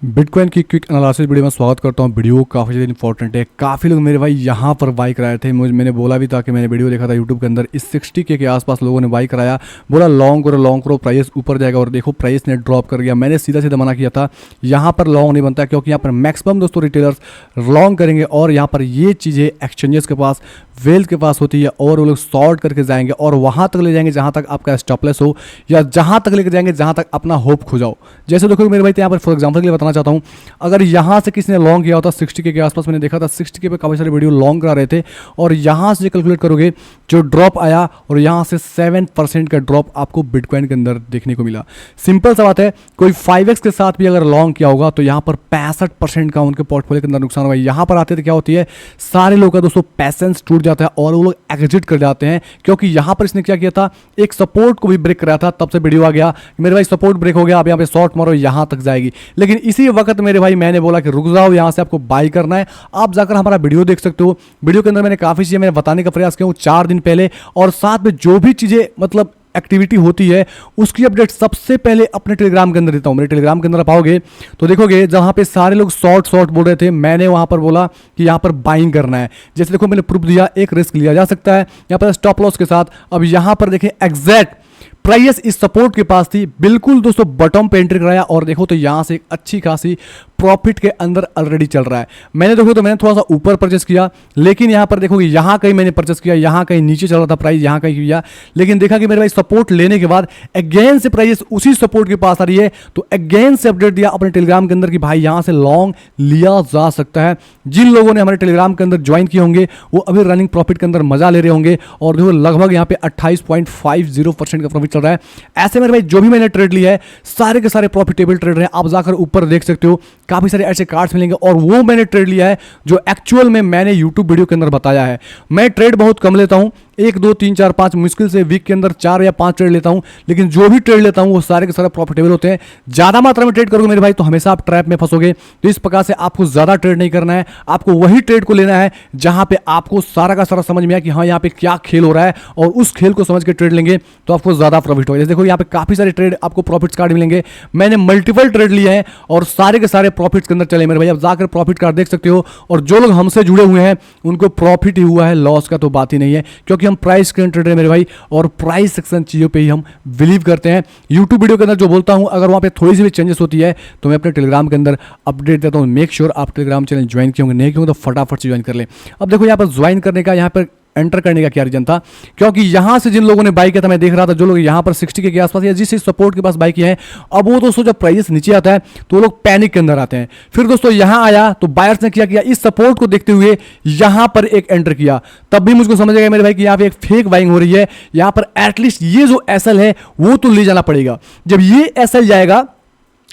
Bitcoin की quick analysis video में स्वागत करता हूं। वीडियो काफ़ी ज़्यादा इंपॉर्टेंट है। काफ़ी लोग मेरे भाई यहाँ पर बाई कराए थे। मैंने बोला भी था कि मैंने वीडियो देखा था यूट्यूब के अंदर, इस 60K के आसपास लोगों ने बाई कराया, बोला लॉन्ग करो प्राइस ऊपर जाएगा, और देखो प्राइस ने ड्रॉप कर गया। मैंने सीधा सीधा मना किया था, यहाँ पर लॉन्ग नहीं बनता, क्योंकि यहाँ पर मैक्सिमम दोस्तों रिटेलर्स लॉन्ग करेंगे और यहाँ पर ये चीज़ें एक्सचेंजेस के पास, वेल्थ के पास होती है, और वो लोग शॉर्ट करके जाएंगे और वहाँ तक ले जाएंगे जहाँ तक आपका स्टॉपलेस हो, या जहाँ तक लेके जाएंगे जहाँ तक अपना होप खो जाओ। जैसे देखो मेरे भाई यहाँ पर फॉर एग्जाम्पल के लिए बताना चाहता हूँ, अगर यहाँ से किसी ने लॉन्ग किया होता 60K के आसपास, मैंने देखा था 60K पे काफ़ी सारे वीडियो लॉन्ग करा रहे थे, और यहाँ से कैलकुलेट करोगे जो ड्रॉप आया, और यहाँ से 7% का ड्रॉप आपको बिटकॉइन के अंदर देखने को मिला। सिंपल सा बात है, कोई 5x के साथ भी अगर लॉन्ग किया होगा तो यहाँ पर 65% का उनके पोर्टफोलियो के अंदर नुकसान हुआ। यहाँ पर आते तो क्या होती है, सारे लोगों का दोस्तों पैसेंस टूट जाता है और वो लोग एग्जिट कर जाते हैं, क्योंकि यहाँ पर इसने क्या किया था, एक सपोर्ट को भी ब्रेक कराया था। तब से वीडियो आ गया मेरे भाई सपोर्ट ब्रेक हो गया, आप यहाँ पे शॉर्ट मारो यहाँ तक जाएगी। लेकिन इसी वक्त मेरे भाई मैंने बोला कि रुक जाओ, यहाँ से आपको बाई करना है। आप जाकर हमारा वीडियो देख सकते हो। वीडियो के अंदर मैंने काफ़ी चीज़ें मैंने बताने का प्रयास किया हूँ 4 दिन पहले, और साथ में जो भी चीज़ें मतलब एक्टिविटी होती है उसकी अपडेट सबसे पहले अपने टेलीग्राम के अंदर देता हूँ। मेरे टेलीग्राम के अंदर आप आओगे तो देखोगे जहाँ पे सारे लोग शॉर्ट बोल रहे थे, मैंने वहाँ पर बोला कि यहाँ पर बाइंग करना है। जैसे देखो मैंने प्रूफ दिया, एक रिस्क लिया जा सकता है यहाँ पर स्टॉप लॉस के साथ। अब यहाँ पर देखें एग्जैक्ट प्राइस इस सपोर्ट के पास थी, बिल्कुल दोस्तों बॉटम पे एंट्री कराया, और देखो तो यहाँ से एक अच्छी खासी प्रॉफिट के अंदर ऑलरेडी चल रहा है। मैंने देखो तो मैंने थोड़ा सा ऊपर परचेस किया, लेकिन यहाँ पर देखोगे यहाँ कहीं मैंने परचेस किया, यहाँ कहीं नीचे चल रहा था प्राइस, यहाँ कहीं किया, लेकिन देखा कि मेरे भाई सपोर्ट लेने के बाद अगेन से प्राइस उसी सपोर्ट के पास आ रही है, तो अगेन से अपडेट दिया अपने टेलीग्राम के अंदर कि भाई यहाँ से लॉन्ग लिया जा सकता है। जिन लोगों ने हमारे टेलीग्राम के अंदर ज्वाइन किए होंगे वो अभी रनिंग प्रॉफिट के अंदर मजा ले रहे होंगे, और देखो लगभग यहाँ पे 28.50% का प्रॉफिट चल रहा है। ऐसे मेरे भाई जो भी मैंने ट्रेड लिया है सारे के सारे प्रॉफिटेबल ट्रेड हैं। आप जाकर ऊपर देख सकते हो, काफी सारे ऐसे कार्ड्स मिलेंगे, और वो मैंने ट्रेड लिया है जो एक्चुअल में मैंने यूट्यूब वीडियो के अंदर बताया है। मैं ट्रेड बहुत कम लेता हूं, 1 2 3 4 5 मुश्किल से वीक के अंदर 4 या 5 ट्रेड लेता हूं, लेकिन जो भी ट्रेड लेता हूं वो सारे के सारे प्रॉफिटेबल होते हैं। ज्यादा मात्रा में ट्रेड करोगे मेरे भाई तो हमेशा आप ट्रैप में फंसोगे। तो इस प्रकार से आपको ज्यादा ट्रेड नहीं करना है, आपको वही ट्रेड को लेना है जहां पे आपको सारा का सारा समझ में आया कि हाँ यहाँ पे क्या खेल हो रहा है, और उस खेल को समझ के ट्रेड लेंगे तो आपको ज्यादा प्रॉफिट होगा। जैसे देखो यहाँ पे काफी सारे ट्रेड आपको प्रॉफिट्स कार्ड मिलेंगे, मैंने मल्टीपल ट्रेड लिए हैं और सारे के सारे प्रॉफिट्स के अंदर चले मेरे भाई। अब जाकर प्रॉफिट कार्ड देख सकते हो, और जो लोग हमसे जुड़े हुए हैं उनको प्रॉफिट ही हुआ है, लॉस का तो बात ही नहीं है, क्योंकि हम प्राइस ट्रेडर है मेरे भाई, और प्राइस सेक्शन चीज़ों पे ही हम बिलीव करते हैं। यूट्यूब वीडियो के अंदर जो बोलता हूं अगर वहां पे थोड़ी सी भी चेंजेस होती है तो मैं अपने टेलीग्राम के अंदर अपडेट देता हूं। मेक श्योर आप टेलीग्राम चैनल ज्वाइन किए होंगे, नहीं किए होंगे तो फटाफट से ज्वाइन कर लें। अब देखो यहाँ पर ज्वाइन करने का, यहाँ पर एंटर करने का क्या रीजन था, क्योंकि यहां से जिन लोगों ने बाई किया था मैं देख रहा था, जो लोग यहां पर 60K के आसपास या जिस सपोर्ट के पास बाई किए हैं, अब वो दोस्तों जब प्राइस नीचे आता है तो लोग पैनिक के अंदर आते हैं। फिर दोस्तों यहां आया तो बायर्स ने क्या किया, इस सपोर्ट को देखते हुए यहां पर एक एंटर किया। तब भी मुझको समझ गया मेरे भाई कि यहां पे एक फेक बाइंग हो रही है, यहां पर एटलीस्ट ये जो एसएल है वो तो ले जाना पड़ेगा। जब ये एसएल जाएगा,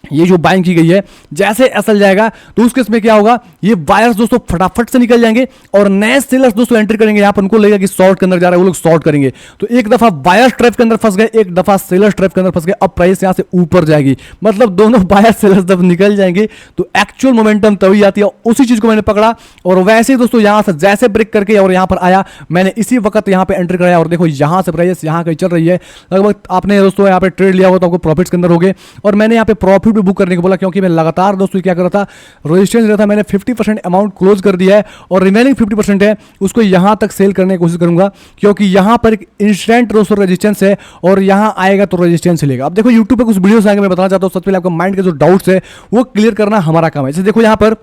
ये जो बाइंग की गई है, जैसे एसएल जाएगा तो उस केस में क्या होगा, ये बायर्स दोस्तों फटाफट से निकल जाएंगे और नए सेलर्स दोस्तों एंट्री करेंगे। यहां पर उनको लगेगा कि शॉर्ट के अंदर जा रहा है, वो लोग शॉर्ट करेंगे, तो एक दफा बायर्स ट्रैप के अंदर फंस गए, एक दफा सेलर्स ट्रैप के अंदर फंस गए। अब प्राइस यहां से ऊपर जाएगी, मतलब दोनों बायर्स सेलर्स जब निकल जाएंगे तो एक्चुअल मोमेंटम तभी आती है। उसी चीज को मैंने पकड़ा, और वैसे ही दोस्तों यहां से जैसे ब्रेक करके और यहां पर आया, मैंने इसी वक्त यहां पर एंट्री कराया, और देखो यहां से प्राइस यहां कहीं चल रही है। लगभग आपने दोस्तों यहां पे ट्रेड लिया हो तो आपको प्रॉफिट्स के अंदर हो गए, और मैंने यहां पे प्रॉफिट भी बुक करने को बोला, क्योंकि मैं लगातार दोस्तों क्या कर रहा था, रेजिस्टेंस रहा था, मैंने 50% अमाउंट क्लोज कर दिया है, और रिमेनिंग 50% है उसको यहां तक सेल करने की कोशिश करूंगा, क्योंकि यहां पर एक इंस्टेंट दोस्तों रेजिस्टेंस है, और यहां आएगा तो रेजिस्टेंस लेगा। अब देखो यूट्यूब पे कुछ वीडियोस आएंगे, मैं बताना चाहता हूं सबसे पहले आपका माइंड के जो डाउट्स है वो क्लियर करना हमारा काम है। जैसे देखो यहां पर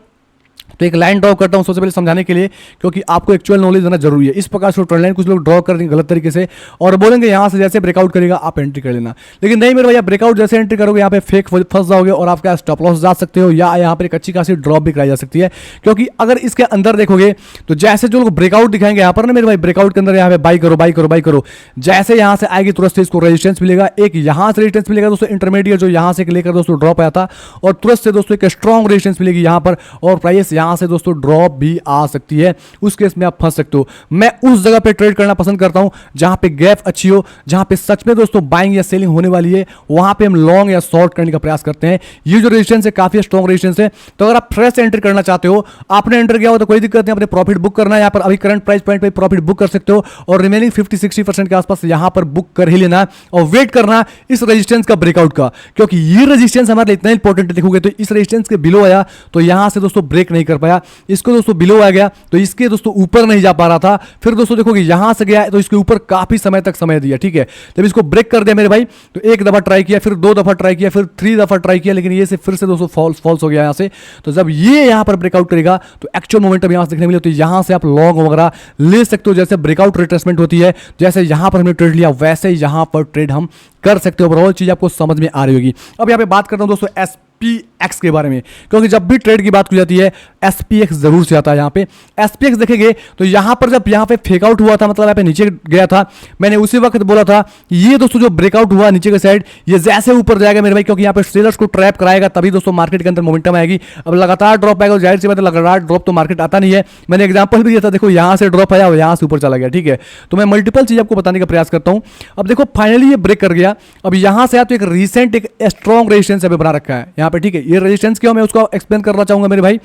तो एक लाइन ड्रॉ करता हूं सबसे पहले समझाने के लिए, क्योंकि आपको एक्चुअल नॉलेज देना जरूरी है। इस प्रकार से ट्रेंड लाइन कुछ लोग ड्रॉ कर देंगे गलत तरीके से, और बोलेंगे यहां से जैसे ब्रेकआउट करेगा आप एंट्री कर लेना, लेकिन नहीं मेरे भैया, ब्रेकआउट जैसे एंट्री करोगे यहाँ पे फेक फंस जाओगे और आपका स्टॉप लॉस जा सकते हो, या यहाँ पर एक अच्छी खासी ड्रॉप भी कराई जा सकती है। क्योंकि अगर इसके अंदर देखोगे तो जैसे जो लोग ब्रेकआउट दिखाएंगे यहाँ पर ना मेरे भाई, ब्रेकआउट के अंदर यहाँ पे बाई करो बाई करो बाई करो, जैसे यहां से आएगी तुरंत से इसको रेजिस्टेंस मिलेगा, एक यहां से रेजिस्टेंस मिलेगा दोस्तों इंटरमीडिएट जो यहां से लेकर दोस्तों ड्रॉप आया था, और तुरंत से दोस्तों एक स्ट्रॉन्ग रेजिस्टेंस मिलेगी यहां पर, और प्राइस यहां यहां से दोस्तों ड्रॉप भी आ सकती है, उस केस में आप फंस सकते हो। मैं उस जगह पे ट्रेड करना पसंद करता हूं जहां पे गैप अच्छी हो, जहां पे सच में दोस्तों बाइंग या सेलिंग होने वाली है, वहां पे हम लॉन्ग या शॉर्ट करने का प्रयास करते हैं। ये जो रेजिस्टेंस है काफी स्ट्रॉन्ग रेजिस्टेंस है, तो अगर आप फ्रेश एंट्री करना चाहते हो, आपने एंटर किया हो तो कोई दिक्कत नहीं, अपने प्रॉफिट बुक करना है। यहां पर अभी करंट प्राइस पॉइंट पे प्रॉफिट बुक कर सकते हो और रिमेनिंग 50-60% के आसपास यहां पर बुक कर ही लेना और वेट करना इस रेजिस्टेंस का ब्रेकआउट का, क्योंकि ये रेजिस्टेंस हमारे लिए इतना इंपॉर्टेंट है। देखोगे तो इस रेजिस्टेंस के बिलो आया तो यहां से दोस्तों ब्रेक नहीं कर पाया, इसको दोस्तों बिलो आ गया तो इसके दोस्तों ऊपर नहीं जा पा रहा था, फिर दोस्तों देखोगे यहां से गया तो इसके ऊपर काफी समय तक समय दिया, ठीक है। जब इसको ब्रेक कर दिया मेरे भाई तो एक दफा ट्राई किया, फिर 2 दफा ट्राई किया, फिर 3 दफा ट्राई किया, लेकिन ये से फिर से दोस्तों फॉल्स हो गया यहां से। तो जब ये यहां पर ब्रेकआउट करेगा तो एक्चुअल मोमेंटम यहां से देखने मिले, तो यहां से आप लॉन्ग वगैरह ले सकते हो। जैसे ब्रेकआउट रिट्रेसमेंट होती है, जैसे यहां पर हमने ट्रेड लिया वैसे ही यहां पर ट्रेड हम कर सकते हो। ओवरऑल चीज आपको समझ में आ रही होगी। अब यहां पे बात करता हूं दोस्तों SPX के बारे में, क्योंकि जब भी ट्रेड की बात की जाती है SPX जरूर से आता है। यहां पे SPX देखेंगे तो यहां पर जब यहां पे फेक आउट हुआ था, मतलब यहां पे नीचे गया था, मैंने उसी वक्त बोला था ये दोस्तों जो ब्रेकआउट हुआ नीचे के साइड, ये जैसे ऊपर जाएगा मेरे भाई, क्योंकि यहां पे सेलर्स को ट्रैप कराएगा तभी दोस्तों मार्केट के अंदर मोमेंटम आएगी। अब लगातार ड्रॉप आएगा, जाहिर सी बात है लगातार ड्रॉप तो मार्केट आता नहीं है। मैंने एग्जांपल भी दिया था, देखो यहां से ड्रॉप आया और यहां से ऊपर चला गया, ठीक है। तो मैं मल्टीपल चीज आपको बताने का प्रयास करता हूं। अब देखो फाइनली ये ब्रेक कर गया, अब यहां से आप तो एक रीसेंट एक स्ट्रॉन्ग रेजिस्टेंस अभी बना रखा है यहां पे, ठीक है। ये रेजिस्टेंस क्यों मैं उसको एक्सप्लेन करना चाहूंगा मेरे भाई,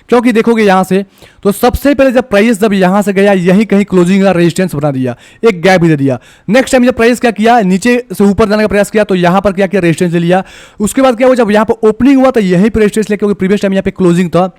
क्योंकि देखोगे यहां से तो सबसे पहले जब प्राइस जब यहां से गया यही कहीं क्लोजिंग का रेजिस्टेंस बना दिया, एक गैप भी दे दिया। नेक्स्ट टाइम जब प्राइस क्या किया, नीचे से ऊपर जाने का प्रयास किया तो यहां पर क्या किया, रेजिस्टेंस ले लिया। उसके बाद क्या हुआ, जब यहां पर ओपनिंग हुआ तो यहीं पर रेजिस्टेंस लेके, क्योंकि प्रीवियस टाइम यहां पे क्लोजिंग था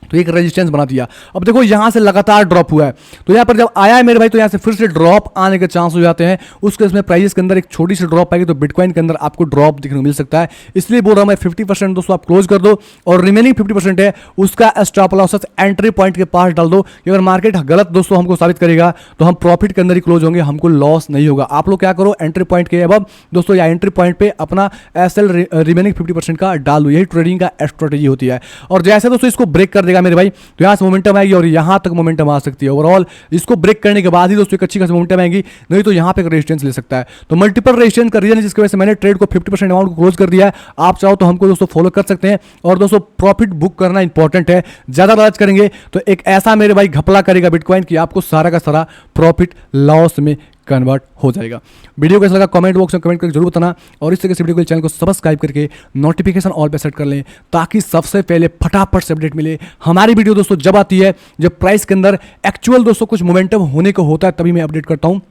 तो एक रेजिस्टेंस बना दिया। अब देखो यहां से लगातार ड्रॉप हुआ है, तो यहां पर जब आया है मेरे भाई तो यहां से फिर से ड्रॉप आने के चांस हो जाते हैं। उसके इसमें प्राइस के अंदर एक छोटी सी ड्रॉप आएगी तो बिटकॉइन के अंदर आपको ड्रॉप देखने को मिल सकता है। इसलिए बोल रहा हूं मैं 50% दोस्तों आप क्लोज कर दो और रिमेनिंग 50% है उसका स्टॉप लॉस एंट्री पॉइंट के पास डाल दो। अगर मार्केट गलत दोस्तों हमको साबित करेगा तो हम प्रॉफिट के अंदर ही क्लोज होंगे, हमको लॉस नहीं होगा। आप लोग क्या करो, एंट्री पॉइंट के अब दोस्तों या एंट्री पॉइंट पे अपना SL रिमेनिंग 50% का डाल दो, यही ट्रेडिंग का स्ट्रेटेजी होती है। और जैसे दोस्तों इसको ब्रेक कर देगा मेरे भाई तो यहां से मोमेंटम आएगी और यहां तक मोमेंटम आ सकती है। ओवरऑल इसको ब्रेक करने के बाद ही दोस्तों एक अच्छी खासी मोमेंटम आएगी, नहीं तो यहां पे रेजिस्टेंस ले सकता है। तो मल्टीपल रेजिस्टेंस का रीजन है जिसकी वजह से मैंने ट्रेड को 50% अमाउंट को क्लोज कर दिया है। आप चाहो तो हमको दोस्तों फॉलो कर सकते हैं। और दोस्तों प्रॉफिट बुक करना इंपॉर्टेंट है, ज्यादा लालच करेंगे तो एक ऐसा मेरे भाई घपला करेगा बिटकॉइन कि आपको सारा का सारा प्रॉफिट लॉस में कन्वर्ट हो जाएगा। वीडियो कैसा लगा कमेंट बॉक्स में कमेंट करके जरूर बताना और इस तरीके से वीडियो को चैनल को सब्सक्राइब करके नोटिफिकेशन ऑल पे सेट कर लें ताकि सबसे पहले फटाफट से अपडेट मिले। हमारी वीडियो दोस्तों जब आती है जब प्राइस के अंदर एक्चुअल दोस्तों कुछ मोमेंटम होने को होता है तभी मैं अपडेट करता हूँ।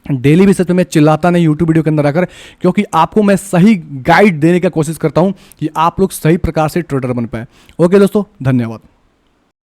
डेली बेसिस पे मैं चिल्लाता नहीं यूट्यूब वीडियो के अंदर आकर, क्योंकि आपको मैं सही गाइड देने की कोशिश करता हूँ कि आप लोग सही प्रकार से ट्रेडर बन पाए। ओके दोस्तों, धन्यवाद।